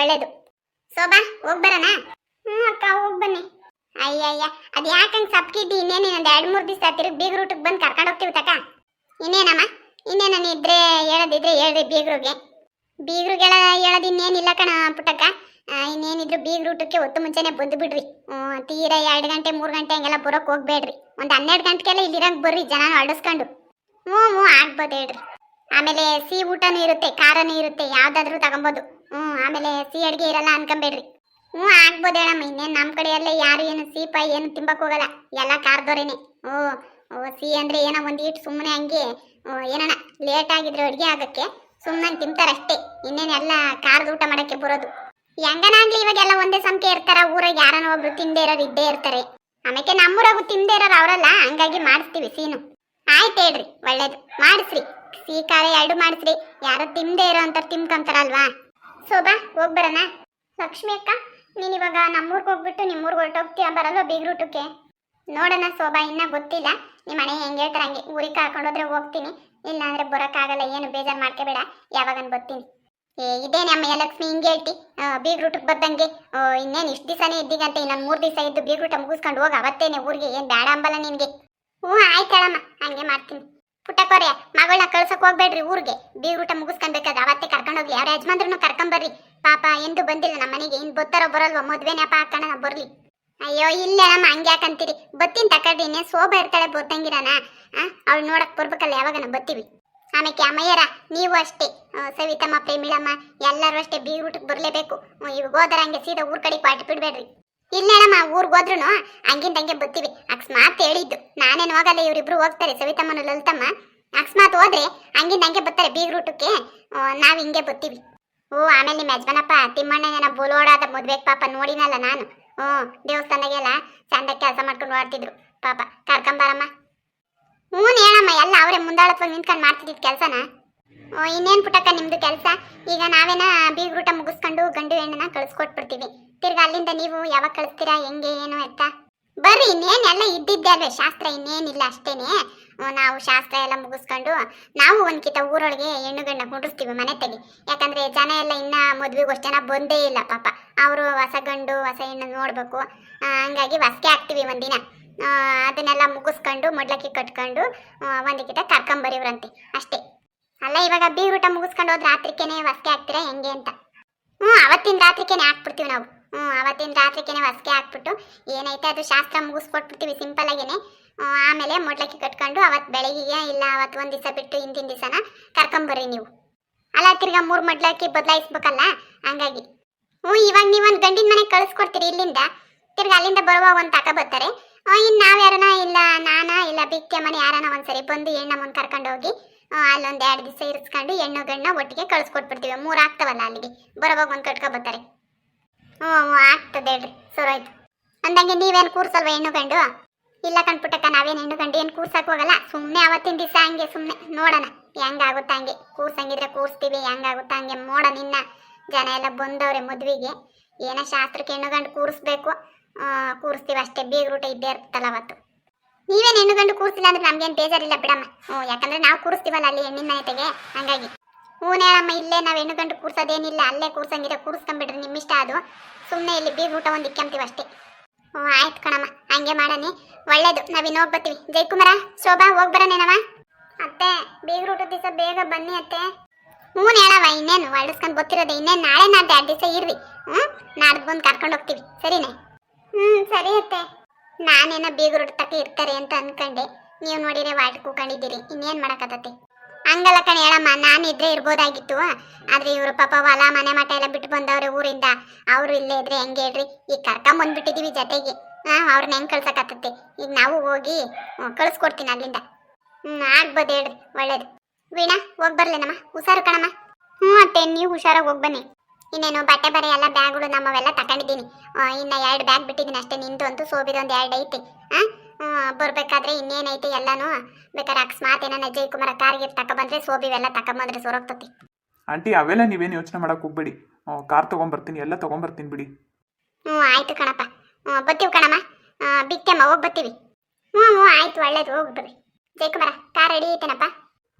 ಒಳ್ಳೇದು. ಶೋಭಾ ಹೋಗ್ಬರೋಣ? ಅಕ್ಕ ಹೋಗ್ ಬನ್ನಿ. ಅಯ್ಯಯ್ಯ ಅದ್ ಯಾಕಂಗ್ ಸಪ್ಕಿದ್ದಿ? ಇನ್ನೇನು ಇನ್ನೊಂದು 2-3 ದಿವಸ ತಿರುಗಿ ಬೀಗ್ರ ಊಟಕ್ಕೆ ಬಂದು ಕರ್ಕೊಂಡು ಹೋಗ್ತೀವಿ ತಕ. ಇನ್ನೇನಮ್ಮ ಇನ್ನೇನು ಇದ್ರೆ ಹೇಳೋದಿದ್ರೆ ಹೇಳ್ರಿ ಬೀಗ್ರಿಗೆ. ಬೀಗ್ರಿಗೆಲ್ಲ ಹೇಳೋದು ಇನ್ನೇನಿಲ್ಲ ಕಣ ಪುಟ್ಟಕ್ಕ. ಇನ್ನೇನಿದ್ರು ಬೀಗ್ರ ಊಟಕ್ಕೆ ಹೊತ್ತು ಮುಂಚೆನೆ ಬಂದು ಬಿಡ್ರಿ. ತೀರಾ 2 ಗಂಟೆ 3 ಗಂಟೆ ಹಂಗೆಲ್ಲ ಬರೋಕ್ ಹೋಗ್ಬೇಡ್ರಿ. ಒಂದು 12 ಗಂಟೆಗೆಲ್ಲ ಇಲ್ಲಿರಂಗ್ ಬರ್ರಿ, ಜನ ಅಡಿಸ್ಕೊಂಡು. ಹ್ಞೂ ಆಗ್ಬೋದು ಹೇಳ್ರಿ. ಆಮೇಲೆ ಸಿಹಿ ಊಟನೂ ಇರುತ್ತೆ, ಖಾರನೂ ಇರುತ್ತೆ, ಯಾವ್ದಾದ್ರು ತಗೊಬೋದು. ಆಮೇಲೆ ಸಿಹಿ ಅಡುಗೆ ಇರಲ್ಲ ಅನ್ಕೊಂಬೇಡ್ರಿ. ಆಗ್ಬೋದು ಹೇಳಮ್ಮ. ಇನ್ನೇನು ನಮ್ಮ ಕಡೆ ಎಲ್ಲ ಯಾರು ಏನು ಸಿಹಿ ಏನು ತಿಂಬಕ್ ಹೋಗಲ್ಲ, ಎಲ್ಲ ಖಾರದವ್ರೇನೆ. ಸಿಹಿ ಅಂದ್ರೆ ಏನೋ ಒಂದೀಟ್ ಸುಮ್ಮನೆ ಹಂಗೆ ಏನಣ್ಣ ಲೇಟ್ ಆಗಿದ್ರೆ ಅಡುಗೆ ಆಗಕ್ಕೆ ಸುಮ್ಮನೆ ತಿಂತಾರಷ್ಟೇ. ಇನ್ನೇನೆಲ್ಲ ಖಾರದ ಊಟ ಮಾಡಕ್ಕೆ ಬರೋದು. ಹೆಂಗನಾಗ್ಲಿ ಇವಾಗೆಲ್ಲ ಒಂದೇ ಸಂಖ್ಯೆ ಇರ್ತಾರ ಊರಾಗ, ಯಾರನ್ನ ಒಬ್ರು ತಿಂದೇ ಇರೋರು ಇದ್ದೇ ಇರ್ತಾರೆ. ಆಮೇಲೆ ನಮ್ಮೂರಾಗು ತಿಂದೇ ಇರೋರು ಅವರಲ್ಲ, ಹಂಗಾಗಿ ಮಾಡಿಸ್ತೀವಿ ಸೀನು. ಆಯ್ತು ಹೇಳ್ರಿ, ಒಳ್ಳೇದು ಮಾಡಿಸ್ರಿ. ಸಿಹಿ ಖಾರ 2 ಮಾಡಿಸ್ರಿ. ಯಾರು ತಿಂದೇ ಇರೋ ಅಂತ ತಿನ್ಕೊಂತಾರಲ್ವಾ. ಶೋಭಾ ಹೋಗ್ಬರೋಣ? ಲಕ್ಷ್ಮಿ ಅಕ್ಕ ನೀನ್ ಇವಾಗ ನಮ್ಮೂರ್ಗೆ ಹೋಗ್ಬಿಟ್ಟು ನಿಮ್ಮೂರ್ಗೆ ಹೊರಟೋಗ್ತೀಯ, ಬರಲ್ವ ಬೀಗ್ರೂಟಕ್ಕೆ? ನೋಡೋಣ ಶೋಭಾ, ಇನ್ನ ಗೊತ್ತಿಲ್ಲ. ನಿಮ್ಮ ಮನೆ ಹೆಂಗೆ ಹೇಳ್ತಾರೆ ಹಂಗೆ. ಊರಿಗೆ ಕರ್ಕೊಂಡೋದ್ರೆ ಹೋಗ್ತೀನಿ, ಇಲ್ಲ ಅಂದ್ರೆ ಬರೋಕ್ಕಾಗಲ್ಲ. ಏನು ಬೇಜಾರು ಮಾಡ್ಕೋಬೇಡ, ಯಾವಾಗನ್ ಬರ್ತೀನಿ. ಇದೇನೆ ಅಮ್ಮ ಲಕ್ಷ್ಮಿ ಹಿಂಗೆ ಹೇಳ್ತಿ ಬೀಗ್ರೂಟಕ್ಕೆ ಬರ್ದಂಗೆ. ಇನ್ನೇನು ಇಷ್ಟು ದಿವಸನೇ ಇದ್ದೀಗಂತೆ, ಇನ್ನೊಂದು 3 ದಿವಸ ಇದ್ದು ಬೀಗ್ರೂಟ ಮುಗಿಸ್ಕೊಂಡು ಹೋಗಿ ಅವತ್ತೇನೆ ಊರಿಗೆ. ಏನು ಬೇಡ ಅಂಬಲ್ಲ ನಿನ್ಗೆ? ಆಯ್ತು ಹೇಳಮ್ಮ, ಹಂಗೆ ಮಾಡ್ತೀನಿ. ಪುಟ್ಟಕೋರೆ ಮಗಳನ್ನ ಕಳ್ಸಕ್ ಹೋಗ್ಬೇಡ್ರಿ ಊರಿಗೆ. ಬೀಗ್ರೂಟ ಮುಗಿಸ್ಕೊಬೇಕಾದ್ರೆ ಅವತ್ತೇ ಕರ್ಕೊಂಡೋಗ್ಲಿ. ಅವ್ರ ಯಜಮಾನ್ರನ್ನು ಕರ್ಕೊಂಬರ್ರಿ. ಪಾಪ ಎಂದು ಬಂದಿಲ್ಲ ನಮ್ಮ ಮನೆಗೆ. ಇನ್ನು ಬತ್ತಾರೋ ಬರಲ್ವ, ಮದ್ವೆ ನೆಪ ಹಾಕೋಣ ಬರ್ಲಿ. ಅಯ್ಯೋ ಇಲ್ಲ ಅಮ್ಮ, ಹಂಗೆ ಯಾಕಂತೀರಿ? ಬತ್ತೀನಿ ತಕಡ್ರಿ. ಇನ್ನೇ ಶೋಭಾ ಇರ್ತಾಳೆ ಬೋತಂಗಿರನ, ಅವಳು ನೋಡಕ್ ಬರ್ಬೇಕಲ್ಲ, ಯಾವಾಗನ ಬರ್ತೀವಿ. ಆಮೇಲೆ ಅಮ್ಮಯ್ಯರ ನೀವು ಅಷ್ಟೇ, ಸವಿತಮ್ಮ ಪ್ರೇಮಿಳಮ್ಮ ಎಲ್ಲರೂ ಅಷ್ಟೇ ಬೀಗ್ರೂಟಕ್ಕೆ ಬರಲೇಬೇಕು. ಇವಾಗ ಹೋದ್ರ ಹಂಗೆ ಸೀದಾ ಊರ್ ಕಡೆ ಪಾಟಿ ಬಿಡ್ಬೇಡ್ರಿ. ಇಲ್ಲ ಅಮ್ಮ, ಊರ್ಗೆ ಹೋದ್ರು ಹಂಗಿಂದ ಹಂಗೆ ಬರ್ತೀವಿ. ಅಕಸ್ಮಾತ್ ಹೇಳಿದ್ದು, ನಾನೇನು ಹೋಗಲ್ಲ, ಇವರಿಬ್ರು ಹೋಗ್ತಾರೆ, ಸವಿತಮ್ಮನ ಲಲಿತಮ್ಮ. ಅಕಸ್ಮಾತ್ ಹೋದ್ರೆ ಹಂಗಿಂದ ಹಂಗೆ ಬರ್ತಾರೆ ಬೀಗ್ರೂಟಕ್ಕೆ. ನಾವ್ ಹಿಂಗೆ ಬರ್ತೀವಿ. ಆಮೇಲೆ ನಿಮ್ಮ ಯಜಮಾನಪ್ಪ ತಿಮ್ಮಣ್ಣನ ಬೋಲೋಡಾದ ಮದ್ವೆಗೆ ಪಾಪ ನೋಡಿನಲ್ಲ ನಾನು. ದೇವಸ್ಥಾನದಾಗೆಲ್ಲ ಚಂದ ಕೆಲಸ ಮಾಡ್ಕೊಂಡು ಓಡ್ತಿದ್ರು ಪಾಪ. ಕರ್ಕೊಂಬಾರಮ್ಮ. ಹೇಳಮ್ಮ, ಎಲ್ಲ ಅವರೇ ಮುಂದಾಳತ್ವಾಗಿ ನಿಂತ್ಕೊಂಡು ಮಾಡ್ತಿದ್ದಿದ್ ಕೆಲಸನ. ಇನ್ನೇನು ಪುಟ್ಟಕ್ಕ ನಿಮ್ದು ಕೆಲಸ? ಈಗ ನಾವೇನ ಬೀಗ್ರೂಟ ಮುಗಿಸ್ಕೊಂಡು ಗಂಡು ಹೆಣ್ಣನ್ನ ಕಳಿಸ್ಕೊಟ್ಬಿಡ್ತೀವಿ. ತಿರ್ಗಾ ಅಲ್ಲಿಂದ ನೀವು ಯಾವಾಗ ಕಳಿಸ್ತೀರಾ, ಹೆಂಗೆ ಏನು ಎತ್ತ? ಬರ್ರಿ, ಇನ್ನೇನೆಲ್ಲ ಇದ್ದಿದ್ದೆ ಅಲ್ವೇ ಶಾಸ್ತ್ರ, ಇನ್ನೇನಿಲ್ಲ ಅಷ್ಟೇನೆ. ನಾವು ಶಾಸ್ತ್ರ ಎಲ್ಲ ಮುಗಿಸ್ಕೊಂಡು ನಾವು ಒಂದ್ಕಿತ ಊರೊಳಗೆ ಹೆಣ್ಣು ಗಂಡ ಕುಂಡಿಸ್ತೀವಿ ಮನೆ ತೆಗಿ. ಯಾಕಂದ್ರೆ ಜನ ಎಲ್ಲ ಇನ್ನ ಮದ್ವೆಗೆ ಅಷ್ಟು ಜನ ಬಂದೇ ಇಲ್ಲ ಪಾಪ. ಅವರು ಹೊಸ ಗಂಡು ಹೊಸ ಹೆಣ್ಣು ನೋಡ್ಬೇಕು, ಹಂಗಾಗಿ ಹೊಸ್ಕೆ ಹಾಕ್ತಿವಿ ಒಂದಿನ. ಅದನ್ನೆಲ್ಲ ಮುಗಿಸ್ಕೊಂಡು ಮೊಡ್ಲಕ್ಕಿ ಕಟ್ಕೊಂಡು ಒಂದಕ್ಕಿತ ಕರ್ಕೊಂಬರಿವ್ರಂತೆ ಅಷ್ಟೇ. ಅಲ್ಲ ಇವಾಗ ಬೀಗ್ರೂಟ ಮುಗಿಸ್ಕೊಂಡು ಹೋದ್ರೆ ರಾತ್ರಿಕೇನೆ ಹೊಸ್ಕೆ ಹಾಕ್ತೀರಾ ಹೆಂಗೆ ಅಂತ? ಅವತ್ತಿನ ರಾತ್ರಿಕೇನೆ ಹಾಕ್ಬಿಡ್ತೀವಿ ನಾವು. ಅವತ್ತಿನ ರಾತ್ರಿಕೇನೆ ಹೊಸ್ಕೆ ಹಾಕ್ಬಿಟ್ಟು ಏನೈತೆ ಅದು ಶಾಸ್ತ್ರ ಮುಗಿಸ್ಕೊಟ್ಬಿಡ್ತೀವಿ ಸಿಂಪಲ್ ಆಗೇನೆ. ಆಮೇಲೆ ಮೊಡ್ಲಕ್ಕಿ ಕಟ್ಕೊಂಡು ಅವತ್ತು ಬೆಳಗ್ಗೆ ಇಲ್ಲ ಅವತ್ತು ಒಂದು ದಿವಸ ಬಿಟ್ಟು ಹಿಂದಿನ ದಿವಸನ ಕರ್ಕೊಂಬರ್ರಿ ನೀವು. ಅಲ್ಲ ತಿರ್ಗಾ 3 ಮೊಡ್ಲಕ್ಕಿ ಬದಲಾಯಿಸ್ಬೇಕಲ್ಲ, ಹಂಗಾಗಿ. ಇವಾಗ ನೀವೊಂದು ಗಂಡಿನ ಮನೆಗೆ ಕಳಿಸ್ಕೊಡ್ತೀರಿ ಇಲ್ಲಿಂದ. ತಿರ್ಗಾ ಅಲ್ಲಿಂದ ಬರುವಾಗ ಒಂದು ತಕ ಬರ್ತಾರೆ. ಇನ್ನು ನಾವ್ಯಾರನ ಇಲ್ಲ ನಾನಾ ಇಲ್ಲ ಬಿಕ್ಕೆ ಮನೆ ಯಾರನ ಒಂದ್ಸರಿ ಬಂದು ಹೆಣ್ಣಮ್ಮನ ಕರ್ಕೊಂಡು ಹೋಗಿ ಅಲ್ಲೊಂದು 2 ದಿವಸ ಇರಿಸ್ಕೊಂಡು ಹೆಣ್ಣು ಗಂಡ ಒಟ್ಟಿಗೆ ಕಳಿಸ್ಕೊಟ್ಬಿಡ್ತೀವಿ. 3 ಆಗ್ತವಲ್ಲ ಅಲ್ಲಿಗೆ, ಬರೋವಾಗ ಒಂದು ಕಟ್ಕೊ ಬರ್ತಾರೆ. ಆಗ್ತದೆ ಹೇಳ್ರಿ, ಸರೋಯ್ತು. ಅಂದಂಗೆ ನೀವೇನು ಕೂರ್ಸಲ್ವ ಹೆಣ್ಣು ಗಂಡು? ಇಲ್ಲ ಕಣ್ಪುಟ್ಟಕ್ಕ, ನಾವೇನು ಹೆಣ್ಣು ಗಂಡು ಏನು ಕೂರ್ಸಕ್ ಹೋಗಲ್ಲ. ಸುಮ್ಮನೆ ಅವತ್ತಿನ ದಿವಸ ಹಂಗೆ ಸುಮ್ಮನೆ ನೋಡೋಣ ಹೆಂಗಾಗುತ್ತಾ ಹಂಗೆ. ಕೂರ್ಸಂಗಿದ್ರೆ ಕೂರಿಸ್ತೀವಿ, ಹೆಂಗಾಗುತ್ತಾ ಹಂಗೆ ನೋಡೋಣ. ಇನ್ನ ಜನ ಎಲ್ಲ ಬಂದವ್ರೆ ಮದ್ವೆಗೆ. ಏನೋ ಶಾಸ್ತ್ರಕ್ಕೆ ಹೆಣ್ಣು ಗಂಡು ಕೂರಿಸ್ಬೇಕು, ಕೂರಿಸ್ತೀವಿ ಅಷ್ಟೇ. ಬೀಗ್ರೂಟ ಇದ್ದೇ ಇರ್ತಲ್ಲ ಅವತ್ತು. ನೀವೇನು ಹೆಣ್ಣು ಗಂಡು ಕೂರಿಸಿಲ್ಲ ಅಂದ್ರೆ ನಮ್ಗೇನು ಬೇಜಾರಿಲ್ಲ ಬಿಡಮ್ಮ. ಯಾಕಂದ್ರೆ ನಾವು ಕೂರಿಸ್ತೀವಲ್ಲ ಅಲ್ಲಿ ಹೆಣ್ಣಿನ ಮನೆತೆಗೆ, ಹಂಗಾಗಿ. ಹೇಳಮ್ಮ, ಇಲ್ಲೇ ನಾವು ಹೆಣ್ಣು ಗಂಡು ಕೂರ್ಸೋದೇನಿಲ್ಲ, ಅಲ್ಲೇ ಕೂರ್ಸಂಗಿದ್ರೆ ಕೂರಿಸ್ಕೊಂಬಿಡ್ರಿ, ನಿಮ್ಮಿಷ್ಟ ಅದು. ಸುಮ್ಮನೆ ಇಲ್ಲಿ ಬೀಗ್ರೂಟ ಒಂದು ಇಕ್ಕೊಂತೀವಿ ಅಷ್ಟೇ. ಆಯ್ತು ಕಣಮ್ಮ, ಹಂಗೆ ಮಾಡೋಣ. ಒಳ್ಳೇದು, ನಾವಿನ್ನು ಹೋಗಿ ಬರ್ತೀವಿ. ಜಯಕುಮಾರ, ಶೋಭಾ ಹೋಗ್ಬರೋನೇನವ? ಅತ್ತೆ ಬೀಗ್ರೂಟದ ದಿವಸ ಬೇಗ ಬನ್ನಿ ಅತ್ತೆ. ಹೇಳವ, ಇನ್ನೇನು ಹೊರಡಿಸ್ಕೊಂಡು ಗೊತ್ತಿರೋದೆ. ಇನ್ನೇನು ನಾಳೆ ನಾಡ್ದು 2 ದಿವಸ ಇರ್ರಿ. ನಾಡ್ದು ಬಂದು ಕರ್ಕೊಂಡು ಹೋಗ್ತೀವಿ, ಸರಿನೇ? ಸರಿ ಅತ್ತೆ. ನಾನೇನೋ ಬೀಗ್ರೂಟ ತಕ್ಕ ಇರ್ತಾರೆ ಅಂತ ಅನ್ಕೊಂಡೆ, ನೀವು ನೋಡಿದ್ರೆ ವಾಟ್ ಕೂಕೊಂಡಿದ್ದೀರಿ. ಇನ್ನೇನು ಮಾಡೋಕ್ಕತ್ತತೆ? ಹಂಗಲ್ಲ ಕಣೆ ಹೇಳಮ್ಮ, ನಾನಿದ್ರೆ ಇರ್ಬೋದಾಗಿತ್ತು. ಆದ್ರೆ ಇವರು ಪಾಪ ಹೊಲ ಮನೆ ಮಠ ಎಲ್ಲ ಬಿಟ್ಟು ಬಂದವ್ರೆ ಊರಿಂದ. ಅವರು ಇಲ್ಲೇ ಇದ್ರೆ ಹೆಂಗೆ ಹೇಳ್ರಿ? ಈಗ ಕರ್ಕೊಂಬಂದ್ಬಿಟ್ಟಿದೀವಿ ಜೊತೆಗೆ. ಅವ್ರನ್ನ ಹೆಂಗೆ ಕಳ್ಸಕ್ಕಾಗತ್ತೆ? ಈಗ ನಾವು ಹೋಗಿ ಕಳಿಸ್ಕೊಡ್ತೀನಿ ಅಲ್ಲಿಂದ. ಆಗ್ಬೋದು ಹೇಳ್ರಿ, ಒಳ್ಳೇದು. ವೀಣಾ ಹೋಗಿ ಬರ್ಲೇನಮ್ಮ? ಹುಷಾರು ಕಣಮ್ಮ. ಅತ್ತೆ ನೀವು ಹುಷಾರಾಗಿ ಹೋಗಿ ಬನ್ನಿ. ಇನ್ನೇನು ಬಟ್ಟೆ ಬರೆ ಎಲ್ಲ ಬ್ಯಾಗ್ಗಳು ನಮ್ಮವೆಲ್ಲ ತಗೊಂಡಿದ್ದೀನಿ. ಇನ್ನು 2 ಬ್ಯಾಗ್ ಬಿಟ್ಟಿದ್ದೀನಿ ಅಷ್ಟೇ. ನಿಂದು ಅಂತೂ ಸೋಬಿದೊಂದು 2 ಐತಿ. ಬರ್ಬೇಕಾದ್ರೆ ಇನ್ನೇನೈತೆ ಎಲ್ಲಾನು. ಬೇಕಾದ್ರೆ ಅಕಸ್ಮಾತ್ ಏನಾನ ಜಯಕುಮಾರ ಕಾರ್ಗೆ ತಗೊಬಂದ್ರೆ ಸೋಬಿವೆಲ್ಲ ತಗೊಂಬಂದ್ರೆ ಸೋರೋಗ್ತತಿ. ಆಂಟಿ ಅವೆಲ್ಲ ನೀವೇನು ಯೋಚನೆ ಮಾಡಕ್ಕೆ ಹೋಗ್ಬೇಡಿ. ಕಾರ್ ತೊಗೊಂಬರ್ತೀನಿ, ಎಲ್ಲ ತೊಗೊಂಬರ್ತೀನಿ ಬಿಡಿ. ಆಯ್ತು ಕಣಪ್ಪ, ಬರ್ತೀವಿ ಕಣಮ್ಮ. ಬಿಕ್ಕಮ್ಮ ಹೋಗಿ ಬರ್ತೀವಿ. ಆಯ್ತು, ಒಳ್ಳೇದು, ಹೋಗ್ಬಿಡ್ರಿ. Jayakumar car ready ಐತೇನಪ್ಪ?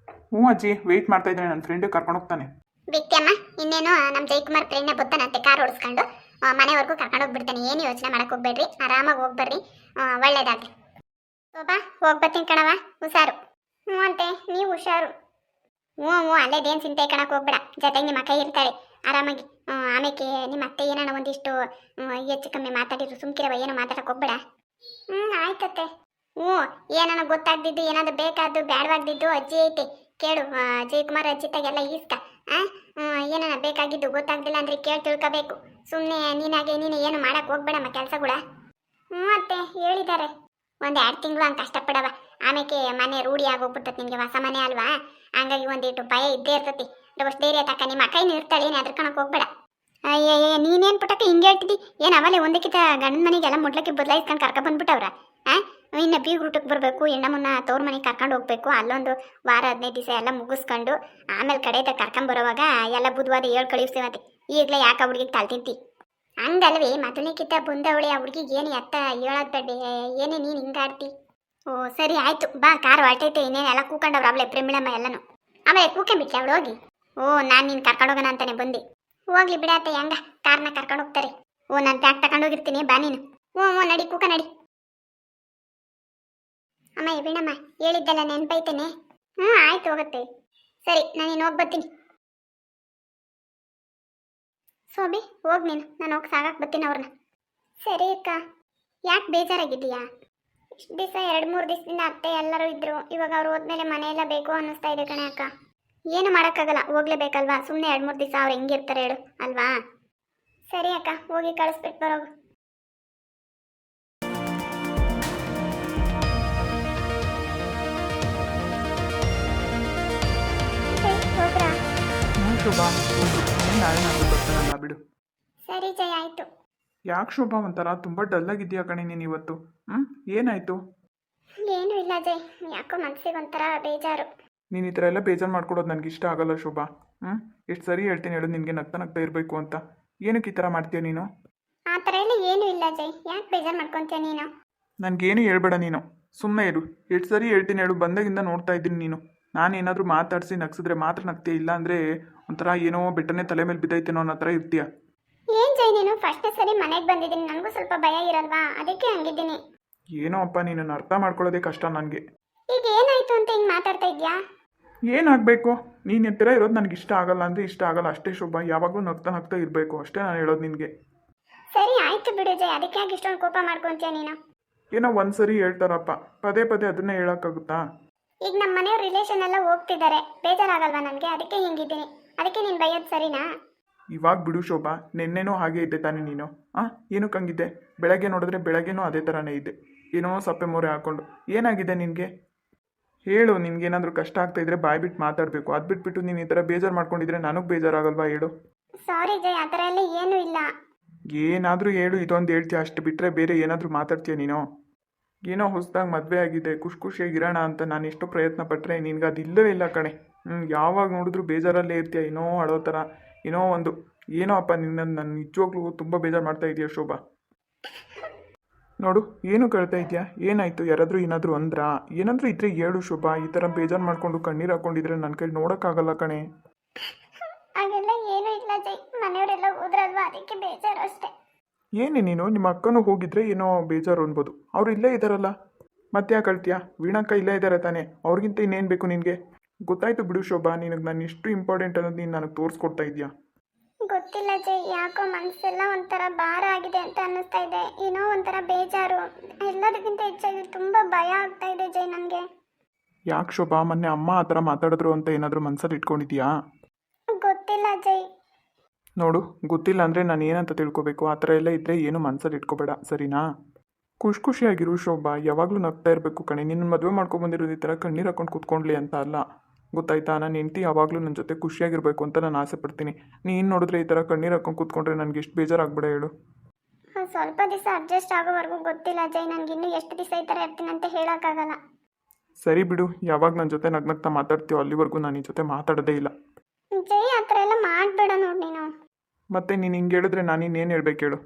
ಅಜ್ಜಿ ವೆಯ್ಟ್ ಮಾಡ್ತಾ ಇದ್ದಾನೆ, ನನ್ನ ಫ್ರೆಂಡ್ ಕರ್ಕೊಂಡು ಹೋಗ್ತಾನೆ. ವಿಕ್ಯಮ್ಮ ಇನ್ನೇನು ನಮ್ಮ ಜಯಕುಮಾರ್ ಫ್ರೆಂಡ್ನ ಬತ್ತಾನಂತೆ ಕಾರ್ ಓಡಿಸ್ಕೊಂಡು ಮನೆವರೆಗೂ ಕರ್ಕೊಂಡು ಹೋಗ್ಬಿಡ್ತಾನೆ. ಏನು ಯೋಚನೆ ಮಾಡಕ್ ಹೋಗ್ಬೇಡ್ರಿ, ಆರಾಮಾಗಿ ಹೋಗ್ಬರ್ರಿ. ಒಳ್ಳೇದಾಗ್ಲಿ. ಶೋಭಾ ಹೋಗ್ಬತ್ತೀನಿ ಕಣವ, ಹುಷಾರು. ಹ್ಞೂ ಅಂತೆ, ನೀವು ಹುಷಾರು. ಹ್ಞೂ ಅಲ್ಲೇದೇನು ಚಿಂತೆ ಕಣಕ್ಕೆ ಹೋಗ್ಬೇಡ, ಜೊತೆಗೆ ನಿಮ್ಮ ಅಕ್ಕ ಇರ್ತಾಳೆ ಆರಾಮಾಗಿ. ಆಮೇಲೆ ನಿಮ್ಮ ಅತ್ತೆ ಏನಾನ ಒಂದಿಷ್ಟು ಹೆಚ್ಚು ಕಮ್ಮಿ ಮಾತಾಡಿದ್ರು ಸುಮ್ಕಿರವ, ಏನು ಮಾತಾಡಕ್ಕೆ ಹೋಗ್ಬೇಡ. ಆಯ್ತತ್ತೆ. ಹ್ಞೂ ಏನಾನ ಗೊತ್ತಾಗ್ದಿದ್ದು ಏನಾದ್ರು ಬೇಕಾದ್ದು ಬ್ಯಾಡವಾಗ್ದಿದ್ದು ಅಜ್ಜಿ ಐತೆ ಕೇಳು. ಜಯಕುಮಾರ್ ಅಜ್ಜಿತಾಗೆಲ್ಲ ಈಸ್ಕ. ಏನಾನ ಬೇಕಾಗಿದ್ದು ಗೊತ್ತಾಗ್ದಿಲ್ಲ ಅಂದ್ರೆ ಕೇಳಿ ತಿಳ್ಕೋಬೇಕು. ಸುಮ್ಮನೆ ನೀನು ಏನು ಮಾಡಕ್ಕೆ ಹೋಗ್ಬೇಡಮ್ಮ ಕೆಲಸಗಳ. ಹ್ಞೂ ಅತ್ತೆ ಹೇಳಿದ್ದಾರೆ. ಒಂದು 2 ತಿಂಗಳು ಹಂಗೆ ಕಷ್ಟಪಡವ, ಆಮೇಲೆ ಮನೆ ರೂಢಿ ಆಗೋಗ್ಬಿಡ್ತದೆ ನಿಮಗೆ, ಹೊಸ ಮನೆ ಅಲ್ವಾ, ಹಂಗಾಗಿ ಒಂದಿಟ್ಟು ಭಯ ಇದ್ದೇ ಇರ್ತತಿ. ಅಷ್ಟು ಧೈರ್ಯ ತಕ್ಕ ನಿಮ್ಮ ಅಕ್ಕೈನು ಇರ್ತಾಳೆ, ಏನು ಅದ್ರಕಣಕ್ಕೆ ಹೋಗ್ಬೇಡ. ಅಯ್ಯಯ್ಯ ನೀನೇನು ಪುಟ್ಟಕ್ಕೆ ಹಿಂಗೆ ಹೇಳ್ತಿದ್ದಿ? ಏನು ಅವಲೇ ಒಂದಕ್ಕಿಂತ ಗಂಡನ ಮನೆಗೆಲ್ಲ ಮುಡ್ಲಕ್ಕೆ ಬದಲಾಯಿಸ್ಕೊಂಡು ಕರ್ಕೊಂಡ್ಬಂದ್ಬಿಟ್ಟವ್ರ. ಇನ್ನು ಬೀಗ್ ರೂಟಕ್ಕೆ ಬರಬೇಕು, ಹೆಣ್ಣಮ್ಮನ್ನ ತವ್ರ ಮನೆಗೆ ಕರ್ಕೊಂಡು ಹೋಗ್ಬೇಕು. ಅಲ್ಲೊಂದು ವಾರ 15 ದಿವಸ ಎಲ್ಲ ಮುಗಿಸ್ಕೊಂಡು ಆಮೇಲೆ ಕಡೆದ ಕರ್ಕೊಂಬರೋವಾಗ ಎಲ್ಲ ಬುಧವಾರ 7 ಕಳಿಸ್ತೀವಂತೆ. ಈಗಲೇ ಯಾಕೆ ಆ ಹುಡುಗಿಗೆ ತಲೆ ತಿಂತಿ? ಹಂಗಲ್ವೇ ಮದುವೆಕ್ಕಿಂತ ಬಂದವಳೆ ಆ ಹುಡುಗಿಗೆ ಏನು ಎತ್ತ ಹೇಳೋದು ಬೇಡ, ಏನೇ ನೀನು ಹಿಂಗಾಡ್ತಿ? ಓ ಸರಿ ಆಯಿತು ಬಾ, ಕಾರ್ ಹೊರಟೈತೆ, ಇನ್ನೇನೆಲ್ಲ ಕೂಕೊಂಡವ್ರು ಅವಳೆ ಪ್ರೇಮಿಳಮ್ಮ ಎಲ್ಲನೂ. ಆಮೇಲೆ ಕೂಕೊಂಬಿಟ್ಲೆ ಅವಳು ಹೋಗಿ. ಓ ನಾನು ನೀನು ಕರ್ಕೊಂಡೋಗೋಣ ಅಂತಾನೆ ಬಂದೆ. ಹೋಗ್ಲಿ ಬಿಡತ್ತೆ, ಹೆಂಗ ಕಾರ್ನ ಕರ್ಕೊಂಡು ಹೋಗ್ತಾರೆ. ಓ ನಾನು ಪ್ಯಾಕ್ ತಗೊಂಡೋಗಿರ್ತೀನಿ, ಬಾ ನೀನು. ಹ್ಞೂ ನಡಿ, ಕೂಕ ನಡಿ. ಅಮ್ಮ ಬಿಡಮ್ಮ, ಹೇಳಿದ್ದೆಲ್ಲ ನೆನ್ಪೈತೇನೆ? ಆಯ್ತು ಹೋಗುತ್ತೆ. ಸರಿ ನಾನು ಹೋಗಿ ಬರ್ತೀನಿ. ಸೋಬಿ ಹೋಗಿ ನೀನು, ನಾನು ಹೋಗಿ ಸಾಗಕ್ಕೆ ಬರ್ತೀನಿ ಅವ್ರನ್ನ. ಸರಿ ಅಕ್ಕ. ಯಾಕೆ ಬೇಜಾರಾಗಿದ್ದೀಯಾ? ಇಷ್ಟು ದಿವಸ 2-3 ದಿವಸದಿಂದ ಅತ್ತೆ ಎಲ್ಲರೂ ಇದ್ರು, ಇವಾಗ ಅವ್ರು ಹೋದ್ಮೇಲೆ ಮನೆಯೆಲ್ಲ ಬೇಕು ಅನ್ನಿಸ್ತಾ ಇದೆ ಕಣೆ ಅಕ್ಕ. ಏನು ಮಾಡೋಕ್ಕಾಗಲ್ಲ, ಹೋಗ್ಲೇಬೇಕಲ್ವಾ. ಸುಮ್ಮನೆ 2-3 ದಿವಸ ಅವ್ರು ಹೆಂಗಿರ್ತಾರೆ ಹೇಳು ಅಲ್ವಾ? ಸರಿ ಅಕ್ಕ, ಹೋಗಿ ಕಳಿಸ್ಬಿಟ್ಟು ಬರೋಗು. ಹೋಗ್ರಾ? ಶೋಭಾ ನಾಳೆ ನಾನು ಬರ್ತಾನಲ್ಲ ಬಿಡು. ಸರಿ ಜಯ ಆಯ್ತು. ಯಾಕೆ ಶೋಭಾ ಒಂಥರ ತುಂಬ ಡಲ್ಲಾಗಿದ್ದೀಯಾ ಕಣೆ ನೀನು ಇವತ್ತು? ಏನಾಯ್ತು? ಏನೂ ಇಲ್ಲ ಜಯ್, ಯಾಕೋ ಮನಸ್ಸಿಗೆ ಒಂಥರ ಬೇಜಾರು. ನೀನು ಈ ಥರ ಎಲ್ಲ ಬೇಜಾರು ಮಾಡ್ಕೊಡೋದು ನನಗೆ ಇಷ್ಟ ಆಗಲ್ಲ ಶೋಭಾ. ಎಷ್ಟು ಸರಿ ಹೇಳ್ತೀನಿ ಹೇಳು, ನಿನಗೆ ನಗ್ತಾ ನಗ್ತಾ ಇರಬೇಕು ಅಂತ. ಏನಕ್ಕೆ ಈ ಥರ ಮಾಡ್ತೀಯ ನೀನು? ಆ ಥರ ಎಲ್ಲ ಏನೂ ಇಲ್ಲ ಜಯ್, ಯಾಕೆ ಬೇಜಾರು ಮಾಡ್ಕೊತೀಯ ನೀನು? ನನಗೇನು ಹೇಳ್ಬೇಡ ನೀನು, ಸುಮ್ಮನೆ ಇರು. ಎಷ್ಟು ಸರಿ ಹೇಳ್ತೀನಿ ಹೇಳು, ಬಂದಾಗಿಂದ ನೋಡ್ತಾ ಇದ್ದೀನಿ ನೀನು. ನಾನೇನಾದರೂ ಮಾತಾಡಿಸಿ ನಗ್ಸಿದ್ರೆ ಮಾತ್ರ ನಗ್ತೀಯ, ಇಲ್ಲ ಅಂದರೆ ಒಂಥರ ಏನೋ ಬೆಟ್ಟನೆ ತಲೆ ಮೇಲೆ ಬಿದ್ದೈತೇನೋ ಅನ್ನೋ ಥರ ಇರ್ತೀಯ. ಏನ್ ಜೈ ನೀನು ಫಸ್ಟ್ ಸರಿ ಮನೆಗೆ ಬಂದಿದ್ದೀನಿ, ನನಗೂ ಸ್ವಲ್ಪ ಭಯ ಇರಲ್ವಾ, ಅದಕ್ಕೆ ಹಂಗಿದ್ದೀನಿ. ಏನೋ ಅಪ್ಪ, ನೀನನ್ನು ಅರ್ಥ ಮಾಡ್ಕೊಳ್ಳೋದೇ ಕಷ್ಟ ನನಗೆ. ಈಗ ಏನಾಯ್ತು ಅಂತ ಹಿಂಗೆ ಮಾತಾಡ್ತಾ ಇದ್ಯಾ? ಏನಾಗಬೇಕು? ನೀನು ಎತ್ತರ ಇರೋದು ನನಗೆ ಇಷ್ಟ ಆಗಲ್ಲ ಅಂದರೆ ಇಷ್ಟ ಆಗಲ್ಲ ಅಷ್ಟೇ ಶೋಭಾ. ಯಾವಾಗಲೂ ನಗ್ತಾ ನಗ್ತಾ ಇರಬೇಕು ಅಷ್ಟೇ ನಾನು ಹೇಳೋದು ನಿನಗೆ. ಸರಿ ಆಯ್ತು ಬಿಡು ಜೈ, ಅದಕ್ಕೆ ಯಾಕೆ ಇಷ್ಟೊಂದು ಕೋಪ ಮಾಡ್ಕೊಂತೀಯ ನೀನು? ಏನೋ ಒಂದು ಸರಿ ಹೇಳ್ತಾರಪ್ಪ, ಪದೇ ಪದೇ ಅದನ್ನೇ ಹೇಳೋಕ್ಕಾಗುತ್ತಾ? ಈಗ ನಮ್ಮ ಮನೆಯವ್ರ ರಿಲೇಷನ್ ಎಲ್ಲ ಹೋಗ್ತಿದ್ದಾರೆ, ಬೇಜಾರಾಗಲ್ವಾ ನನಗೆ? ಅದಕ್ಕೆ ಹಿಂಗಿದ್ದೀನಿ. ಅದಕ್ಕೆ ನೀನು ಬೈಯೋದು ಸರಿನಾ? ಇವಾಗ ಬಿಡು ಶೋಭಾ, ನಿನ್ನೆನೂ ಹಾಗೆ ಇದ್ದೆ ತಾನೇ ನೀನು? ಏನಕ್ಕೆ ಹಂಗಿದ್ದೆ? ಬೆಳಗ್ಗೆ ನೋಡಿದ್ರೆ ಬೆಳಗ್ಗೆನೂ ಅದೇ ಥರನೇ ಇದ್ದೆ, ಏನೋ ಸಪ್ಪೆ ಮೋರೆ ಹಾಕ್ಕೊಂಡು. ಏನಾಗಿದೆ ನಿನಗೆ? ಹೇಳು, ನಿನ್ಗೇನಾದರೂ ಕಷ್ಟ ಆಗ್ತಾಯಿದ್ರೆ ಬಾಯ್ಬಿಟ್ಟು ಮಾತಾಡಬೇಕು. ಅದು ಬಿಟ್ಬಿಟ್ಟು ನೀನು ಈ ಥರ ಬೇಜಾರು ಮಾಡ್ಕೊಂಡಿದ್ರೆ ನನಗೆ ಬೇಜಾರಾಗಲ್ವಾ ಹೇಳು? ಸಾರಿ ಜೈ, ಆ ಥರ ಎಲ್ಲ ಏನೂ ಇಲ್ಲ. ಏನಾದರೂ ಹೇಳು, ಇದೊಂದು ಹೇಳ್ತೀಯ ಅಷ್ಟು ಬಿಟ್ಟರೆ ಬೇರೆ ಏನಾದರೂ ಮಾತಾಡ್ತೀಯ ನೀನು? ಏನೋ ಹೊಸದಾಗಿ ಮದುವೆ ಆಗಿದೆ, ಖುಷಿಯಾಗಿರೋಣ ಅಂತ ನಾನು ಎಷ್ಟೋ ಪ್ರಯತ್ನ ಪಟ್ಟರೆ ನಿನ್ಗೆ ಅದು ಇಲ್ಲವೇ ಇಲ್ಲ ಕಣೆ. ಯಾವಾಗ ನೋಡಿದ್ರು ಬೇಜಾರಲ್ಲೇ ಇರ್ತೀಯ, ಏನೋ ಅಳೋ ಥರ, ಏನೋ ಒಂದು. ಏನೋ ಅಪ್ಪ, ನನ್ನ ನಿಜವಾಗ್ಲೂ ತುಂಬ ಬೇಜಾರು ಮಾಡ್ತಾ ಇದೆಯಾ ಶೋಭಾ? ನೋಡು, ಏನು ಕೇಳ್ತಾ ಇದೆಯಾ? ಏನಾಯಿತು? ಯಾರಾದರೂ ಏನಾದರೂ ಅಂದ್ರಾ? ಏನಾದರೂ ಇದ್ರೆ ಹೇಳು ಶೋಭಾ. ಈ ಥರ ಬೇಜಾರು ಮಾಡಿಕೊಂಡು ಕಣ್ಣೀರು ಹಾಕ್ಕೊಂಡಿದ್ರೆ ನನ್ನ ಕೈಲಿ ನೋಡೋಕ್ಕಾಗಲ್ಲ ಕಣೆ. ಹಾಗೆಲ್ಲ ಏನೂ ಇಲ್ಲ ಜೈ, ಮನೆಯವರೆಲ್ಲ ಹೋದ್ರಲ್ವಾ, ಅದಕ್ಕೆ ಬೇಜಾರು ಅಷ್ಟೇ. ಏನೇ ನೀನು? ನಿಮ್ಮ ಅಕ್ಕನೂ ಹೋಗಿದ್ರೆ ಏನೋ ಬೇಜಾರು ಅನ್ಬೋದು, ಅವ್ರು ಇಲ್ಲೇ ಇದ್ದಾರಲ್ಲ, ಮತ್ತೆ ಯಾಕೆ ಅಳ್ತೀಯಾ? ವೀಣಕ್ಕ ಇಲ್ಲೇ ಇದ್ದಾರೆ ತಾನೆ, ಅವ್ರಿಗಿಂತ ಇನ್ನೇನು ಬೇಕು ನಿನಗೆ? ಗೊತ್ತಾಯ್ತು ಬಿಡು ಶೋಭಾ, ನಿನಗೆ ನಾನು ಎಷ್ಟು ಇಂಪಾರ್ಟೆಂಟ್ ಅನ್ನೋದು ನೀನು ನನಗೆ ತೋರಿಸ್ಕೊಡ್ತಾ ಇದೆಯಾ? ಗೊತ್ತಿಲ್ಲ ಜೈ, ಯಾಕೋ ಮನಸ್ಸೆಲ್ಲ ಒಂಥರ ಭಾರ ಆಗಿದೆ ಅಂತ ಅನ್ನಿಸ್ತಾ ಇದೆ. ಏನೋ ಒಂಥರ ಬೇಜಾರು, ಎಲ್ಲದಕ್ಕಿಂತ ಹೆಚ್ಚಾಗಿ ತುಂಬ ಭಯ ಆಗ್ತಾ ಇದೆ ಜೈ ನನಗೆ. ಯಾಕೆ ಶೋಭಾ? ಮೊನ್ನೆ ಅಮ್ಮ ಆ ಥರ ಮಾತಾಡಿದ್ರು ಅಂತ ಏನಾದರೂ ಮನಸ್ಸಲ್ಲಿ ಇಟ್ಕೊಂಡಿದ್ಯಾ? ಗೊತ್ತಿಲ್ಲ ಜೈ. ನೋಡು, ಗೊತ್ತಿಲ್ಲ ಅಂದರೆ ನಾನು ಏನಂತ ತಿಳ್ಕೊಬೇಕು? ಆ ಥರ ಎಲ್ಲ ಇದ್ದರೆ ಏನು ಮನಸ್ಸಲ್ಲಿ ಇಟ್ಕೋಬೇಡ, ಸರಿನಾ? ಖುಷಿಯಾಗಿರು ಶೋಭಾ, ಯಾವಾಗಲೂ ನಗ್ತಾ ಇರಬೇಕು ಕಣೆ. ನಿನ್ನ ಮದುವೆ ಮಾಡ್ಕೊಂಬಂದಿರೋದು ಈ ಥರ ಕಣ್ಣೀರು ಹಾಕೊಂಡು ಕೂತ್ಕೊಂಡ್ಲಿ ಅಂತ ಅಲ್ಲ, ಗೊತ್ತಾಯ್ತಾ? ನಾನು ಹೆಂಡತಿ ಯಾವಾಗಲೂ ನನ್ನ ಜೊತೆ ಖುಷಿಯಾಗಿರಬೇಕು ಅಂತ ನಾನು ಆಸೆ ಪಡ್ತೀನಿ. ನೀನು ನೋಡಿದ್ರೆ ಈ ಥರ ಕಣ್ಣೀರು ಹಾಕೊಂಡು ಕೂತ್ಕೊಂಡ್ರೆ ನನಗೆ ಎಷ್ಟು ಬೇಜಾರಾಗ್ಬಿಡ ಹೇಳು? ಸ್ವಲ್ಪ ದಿವಸ ಅಡ್ಜಸ್ಟ್ ಆಗೋವರೆಗೂ ಗೊತ್ತಿಲ್ಲ ಜೈ, ನನಗೆ ಇನ್ನೂ ಎಷ್ಟು ದಿವಸ ಈ ಥರ ಇರ್ತೀನಿ ಅಂತ ಹೇಳೋಕ್ಕಾಗಲ್ಲ. ಸರಿ ಬಿಡು, ಯಾವಾಗ ನನ್ನ ಜೊತೆ ನಗ್ನಗ್ತಾ ಮಾತಾಡ್ತೀಯೋ ಅಲ್ಲಿವರೆಗೂ ನಾನು ಈ ಜೊತೆ ಮಾತಾಡೋದೇ ಇಲ್ಲ. ಜೈ ಆ ಥರ ಎಲ್ಲ ಮಾಡಬೇಡ ನೋಡಿ ನೀನು. ಮತ್ತೆ ನೀನು ಹಿಂಗೆ ಹೇಳಿದ್ರೆ ನಾನು ಇನ್ನೇನು ಹೇಳ್ಬೇಕು ಹೇಳು?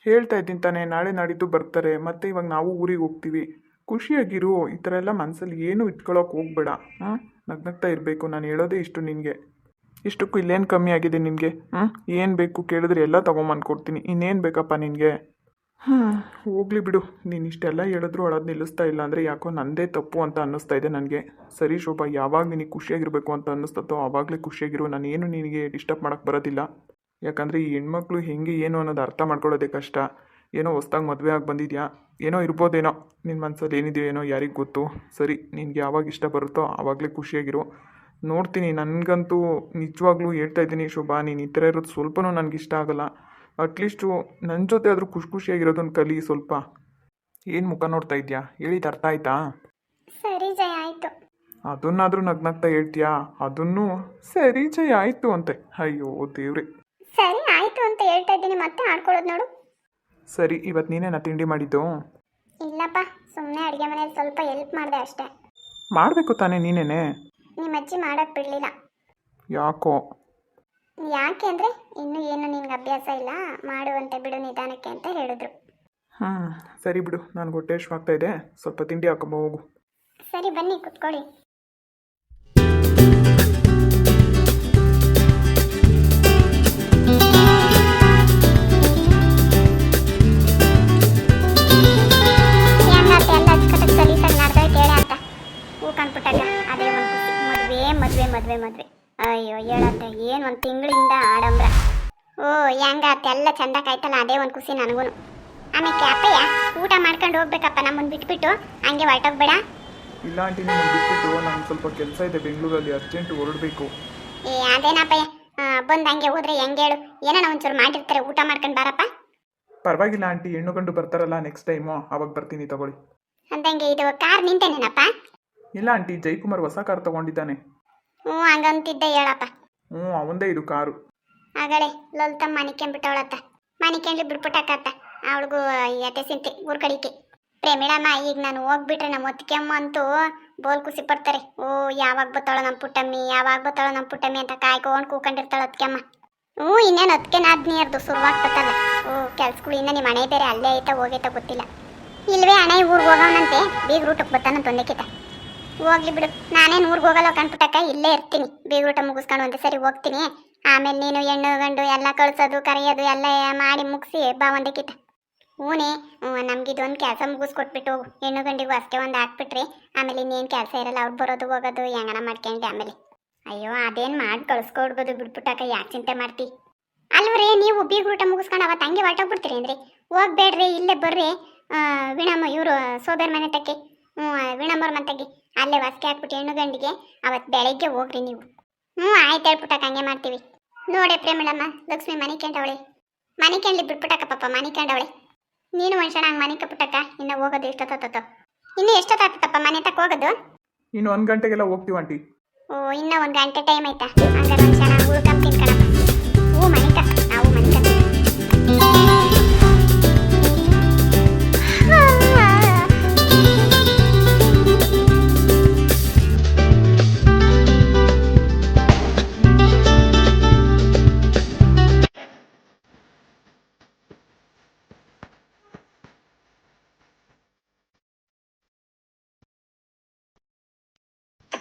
ಹೇಳ್ತಾ ಇದ್ದೀನಿ ತಾನೇ, ನಾಳೆ ನಾಡಿದ್ದು ಬರ್ತಾರೆ, ಮತ್ತು ಇವಾಗ ನಾವು ಊರಿಗೆ ಹೋಗ್ತೀವಿ. ಖುಷಿಯಾಗಿರು, ಈ ಥರ ಎಲ್ಲ ಮನಸ್ಸಲ್ಲಿ ಏನು ಇಟ್ಕೊಳ್ಳೋಕೆ ಹೋಗ್ಬೇಡ. ನಗ್ನಗ್ತಾ ಇರಬೇಕು, ನಾನು ಹೇಳೋದೇ ಇಷ್ಟು ನಿನಗೆ. ಇಷ್ಟಕ್ಕೂ ಇಲ್ಲೇನು ಕಮ್ಮಿ ಆಗಿದೆ ನಿನಗೆ? ಏನು ಬೇಕು ಕೇಳಿದ್ರೆ ಎಲ್ಲ ತೊಗೊಂಬಂದು ಕೊಡ್ತೀನಿ. ಇನ್ನೇನು ಬೇಕಪ್ಪ ನಿನಗೆ? ಹೋಗ್ಲಿ ಬಿಡು. ನೀನು ಇಷ್ಟೆಲ್ಲ ಹೇಳಿದ್ರು ಅಳೋದು ನಿಲ್ಲಿಸ್ತಾ ಇಲ್ಲ ಅಂದರೆ ಯಾಕೋ ನನ್ನದೇ ತಪ್ಪು ಅಂತ ಅನ್ನಿಸ್ತಾ ಇದೆ ನನಗೆ. ಸರಿ ಶೋಭಾ, ಯಾವಾಗ ನಿನಗೆ ಖುಷಿಯಾಗಿರಬೇಕು ಅಂತ ಅನ್ನಿಸ್ತೋ ಆವಾಗಲೇ ಖುಷಿಯಾಗಿರು. ನಾನೇನು ನಿನಗೆ ಡಿಸ್ಟರ್ಬ್ ಮಾಡೋಕ್ಕೆ ಬರೋದಿಲ್ಲ. ಯಾಕಂದರೆ ಈ ಹೆಣ್ಮಕ್ಳು ಹೆಂಗೆ ಏನು ಅನ್ನೋದು ಅರ್ಥ ಮಾಡ್ಕೊಳ್ಳೋದೇ ಕಷ್ಟ. ಏನೋ ಹೊಸ್ದಾಗಿ ಮದುವೆ ಆಗಿ ಬಂದಿದ್ಯಾ, ಏನೋ ಇರ್ಬೋದೇನೋ ನಿನ್ನ ಮನಸ್ಸಲ್ಲಿ ಏನಿದೆಯೋ ಏನೋ ಯಾರಿಗೆ ಗೊತ್ತು. ಸರಿ, ನಿನಗೆ ಯಾವಾಗ ಇಷ್ಟ ಬರುತ್ತೋ ಆವಾಗಲೇ ಖುಷಿಯಾಗಿರು. ನೋಡ್ತೀನಿ. ನನಗಂತೂ ನಿಜವಾಗ್ಲೂ ಹೇಳ್ತಾ ಇದ್ದೀನಿ ಶೋಭಾ, ನೀನು ಈ ಥರ ಇರೋದು ಸ್ವಲ್ಪನೂ ನನಗಿಷ್ಟ ಆಗಲ್ಲ. ಅಟ್ಲೀಸ್ಟು ನನ್ನ ಜೊತೆ ಆದರೂ ಖುಷಿಯಾಗಿರೋದನ್ನು ಕಲಿ ಸ್ವಲ್ಪ. ಏನು ಮುಖ ನೋಡ್ತಾ ಇದೆಯಾ? ಹೇಳಿದ್ದು ಅರ್ಥ ಆಯ್ತಾ? ಸರಿ ಜಯ, ಆಯಿತು. ಅದನ್ನಾದರೂ ನಗ್ನಗ್ತಾ ಹೇಳ್ತೀಯಾ? ಅದನ್ನು ಸರಿ ಜಯ ಆಯಿತು ಅಂತೆ. ಅಯ್ಯೋ ದೇವ್ರೆ. ಸರಿ ಆಯಿತು ಅಂತ ಹೇಳ್ತಾ ಇದ್ದೀನಿ, ಮತ್ತೆ ಆಡ್ಕೊಳ್ಳೋದು ನೋಡು. ಸರಿ, ಇವತ್ತು ನೀನೇನ ತಿಂಡಿ ಮಾಡಿದ್ದು? ಇಲ್ಲಪ್ಪ, ಸುಮ್ಮನೆ ಅಡುಗೆ ಮನೇಲಿ ಸ್ವಲ್ಪ ಹೆಲ್ಪ್ ಮಾಡಿದೆ ಅಷ್ಟೇ. ಮಾಡಬೇಕು ತಾನೇ ನೀನೇನೆ? ನಿಮ್ಮ ಅಜ್ಜಿ ಮಾಡೋಕ್ಕೆ ಬಿಡಲಿಲ್ಲ. ಯಾಕೋ? ಯಾಕೆ ಅಂದರೆ ಇನ್ನೂ ಏನು ನಿನ್ಗೆ ಅಭ್ಯಾಸ ಇಲ್ಲ, ಮಾಡುವಂತೆ ಬಿಡು ನಿಧಾನಕ್ಕೆ ಅಂತ ಹೇಳಿದ್ರು. ಸರಿ ಬಿಡು, ನಾನು ಹೊಟ್ಟೆ ಹಶ್ವಾಗ್ತಾ ಇದೆ, ಸ್ವಲ್ಪ ತಿಂಡಿ ಹಾಕೊಂಬ ಹೋಗು. ಸರಿ ಬನ್ನಿ ಕುತ್ಕೊಳ್ಳಿ. ಹೆಂಗಾತ ಎಲ್ಲ ಅಚ್ಚುಕಟ್ಟಾಗಿ ಸಲೀಸಾಗಿ ನಡೆದೋಯ್ತು ಹೇಳ ಅಂತ ಹೂ ಕಂಡ್ಬಿಟ್ಟಾಗ ಅದೇ ಒಂದು ಖುಷಿ. ಮದುವೆ ಮದುವೆ ಮದುವೆ ಮದುವೆ ಅಯ್ಯೋ ಹೇಳತ್ತ ಏನು ಒಂದು ತಿಂಗಳಿಂದ ಆಡಂಬ್ರ. ಓ ಹೆಂಗಾತ ಎಲ್ಲ ಚಂದ ಕಾಯ್ತಲ್ಲ, ಅದೇ ಒಂದು ಖುಷಿ ನನಗೂ. ಆಮೇಲೆ ಅಪ್ಪಯ್ಯ ಊಟ ಮಾಡ್ಕೊಂಡು ಹೋಗ್ಬೇಕಪ್ಪ, ನಮ್ಮನ್ನು ಬಿಟ್ಬಿಟ್ಟು ಹಂಗೆ ಹೊರಟೋಗ್ಬೇಡ. ಇಲ್ಲ ಆಂಟಿ, ನಿಮ್ಮನ್ನು ಬಿಟ್ಬಿಟ್ಟು ನನಗೆ ಸ್ವಲ್ಪ ಕೆಲಸ ಇದೆ ಬೆಂಗಳೂರಲ್ಲಿ, ಅರ್ಜೆಂಟ್ ಹೊರಡಬೇಕು. ಏ ಅದೇನಪ್ಪಯ್ಯ, ಬಂದು ಹಂಗೆ ಹೋದ್ರೆ ಹೆಂಗೆ ಹೇಳು, ಏನೋ ಒಂಚೂರು ಮಾಡಿರ್ತಾರೆ, ಊಟ ಮಾಡ್ಕೊಂಡು ಬಾರಪ್ಪ. ಪರವಾಗಿಲ್ಲ ಆಂಟಿ, ಹೆಣ್ಣು ಗಂಡು ಬರ್ತಾರಲ್ಲ ನೆಕ್ಸ್ಟ್ ಟೈಮು, ಅವಾಗ ಬರ್ತೀನಿ ತಗೊಳ್ಳಿ. ಅಂದಂಗೆ ಇದು ಕಾರ್ ನಿಂತೇನೇನಪ್ಪ? ಇಲ್ಲ ಆಂಟಿ, ಜೈಕುಮಾರ್ ಹೊಸ ಕಾರ್ ತಗೊಂಡಿದ್ದಾನೆ. ಹ್ಞೂ ಹಂಗಂತಿದ್ದೆ ಹೇಳಪ್ಪ. ಅವಂದೇ ಇದು ಕಾರು. ಆಗಲೇ ಲಲಿತಮ್ಮ ಮನಿಕೊಂಡ್ಬಿಟ್ಟವಳತ್ತ, ಮನಿಕೊಂಡ್ಲಿ ಬಿಟ್ಬಿಟ್ಟಕ್ಕತ್ತ. ಅವಳಿಗೂ ಯತೆ ಸಿಂತಿ ಊರ್ ಕಡಿಕೆ. ಪ್ರೇಮಿಳಮ್ಮ ಈಗ ನಾನು ಹೋಗ್ಬಿಟ್ರೆ ನಮ್ಮ ಒತ್ತಿಗೆಮ್ಮ ಅಂತೂ ಬೋಲ್ ಖುಷಿ ಪಡ್ತಾರೆ. ಓ ಯಾವಾಗ ಬತ್ತಾಳ ನಮ್ಮ ಪುಟ್ಟಮ್ಮಿ, ಯಾವಾಗ ಬತ್ತಾಳ ನಮ್ಮ ಪುಟ್ಟಮ್ಮಿ ಅಂತ ಕಾಯ್ಕೊಂಡು ಕೂಕೊಂಡಿರ್ತಾಳೆ ಒತ್ತಿಗೆಮ್ಮ. ಇನ್ನೇನು ಅದಕ್ಕೆ ನಾದ್ನಿಯರ್ದು ಶುರುವಾಗ್ತತ್ತಲ್ಲ. ಕೆಲ್ಸಗಳು ಇನ್ನು ನಿಮ್ಮ ಹಣೆ ಬೇರೆ ಅಲ್ಲೇ ಐತಾ ಹೋಗೈತಾ ಗೊತ್ತಿಲ್ಲ. ಇಲ್ವೇ ಹಣೆ ಊರಿಗೆ ಹೋಗೋಣಂತೆ, ಬೀಗ ರೂಟಕ್ಕೆ ಬರ್ತಾನಂತ ಒಂದಕ್ಕಿತ. ಹೋಗ್ಲಿ ಬಿಡು, ನಾನೇನು ಊರಿಗೆ ಹೋಗಲ್ಲ ಕಣ್ಪುಟ್ಟಕ್ಕ, ಇಲ್ಲೇ ಇರ್ತೀನಿ. ಬೀಗ ರೂಟ ಮುಗಿಸ್ಕೊಂಡು ಒಂದೇ ಸರಿ ಹೋಗ್ತೀನಿ. ಆಮೇಲೆ ನೀನು ಹೆಣ್ಣು ಗಂಡು ಎಲ್ಲ ಕಳ್ಸೋದು ಕರೆಯೋದು ಎಲ್ಲ ಮಾಡಿ ಮುಗಿಸಿ ಬಾ ಒಂದಕ್ಕಿತ. ಹೂನೇ, ನಮ್ಗಿದೊಂದು ಕೆಲಸ ಮುಗಿಸ್ಕೊಟ್ಬಿಟ್ಟು ಹೋಗು. ಹೆಣ್ಣು ಗಂಡಿಗೂ ಅಷ್ಟೇ ಒಂದು ಹಾಕ್ಬಿಟ್ರಿ, ಆಮೇಲೆ ಇನ್ನೇನು ಕೆಲಸ ಇರಲ್ಲ. ಅವ್ರು ಬರೋದು ಹೋಗೋದು ಹೆಂಗನ ಮಾಡ್ಕೊಂಡೆ ಆಮೇಲೆ. ಅಯ್ಯೋ ಅದೇನು ಮಾಡಿ ಕಳ್ಸ್ಕೊಡ್ಬೋದು ಬಿಡ್ಬಿಟ್ಟಾಕ, ಯಾಕೆ ಚಿಂತೆ ಮಾಡ್ತಿ? ಅಲ್ವರೇ ನೀವು ಬೀಗ ಊಟ ಮುಗಿಸ್ಕೊಂಡು ಅವತ್ತು ಹಂಗೆ ಹೊರಟೋಗ್ಬಿಡ್ತೀರಿ ಅಂದರೆ ಹೋಗ್ಬೇಡ್ರಿ, ಇಲ್ಲೇ ಬರ್ರಿ. ವೀಣಮ್ಮ ಇವರು ಸೋದರ ಮನೆ ತಕ್ಕೆ, ವೀಣಮ್ಮವ್ರ ಮನೆಗೆ ಅಲ್ಲೇ ವಸ್ಕೆ ಹಾಕ್ಬಿಟ್ಟು ಹೆಣ್ಣು ಗಂಡಿಗೆ ಅವತ್ತು ಬೆಳಗ್ಗೆ ಹೋಗ್ರಿ ನೀವು. ಆಯ್ತು ಹೇಳ್ಬಿಟ್ಟಾಕ, ಹಂಗೆ ಮಾಡ್ತೀವಿ. ನೋಡೆ ಪ್ರೇಮಿಳಮ್ಮ, ಲಕ್ಷ್ಮಿ ಮನೆ ಕಂಡವಳೆ, ಮನೆ ಕಂಡ್ಲಿ ಬಿಟ್ಬಿಟ್ಟಕ್ಕ ಪಾಪ, ಮನೆ ಕಂಡವಳೆ. ನೀನು ಮನುಷ್ಯನ ಹಂಗೆ ಮನೆ ಕಪ್ಪಿಟ್ಟಕ್ಕ, ಇನ್ನು ಹೋಗೋದು ಎಷ್ಟೊತ್ತೋ? ಇನ್ನು ಎಷ್ಟೊತ್ತಾಗ್ತಪ್ಪ ಮನೆ ತಕ್ಕ ಹೋಗೋದು? ಇನ್ನು 1 ಗಂಟೆಗೆಲ್ಲ ಹೋಗ್ತೀವಿ ಆಂಟಿ. ಇನ್ನೂ 1 ಗಂಟೆ ಟೈಮ್ ಆಯ್ತಾ? ಹಂಗಾರೆ ಮನುಷ್ಯನ ಉಳ್ಕೊಂಡ್ ತಿನ್ಕಣ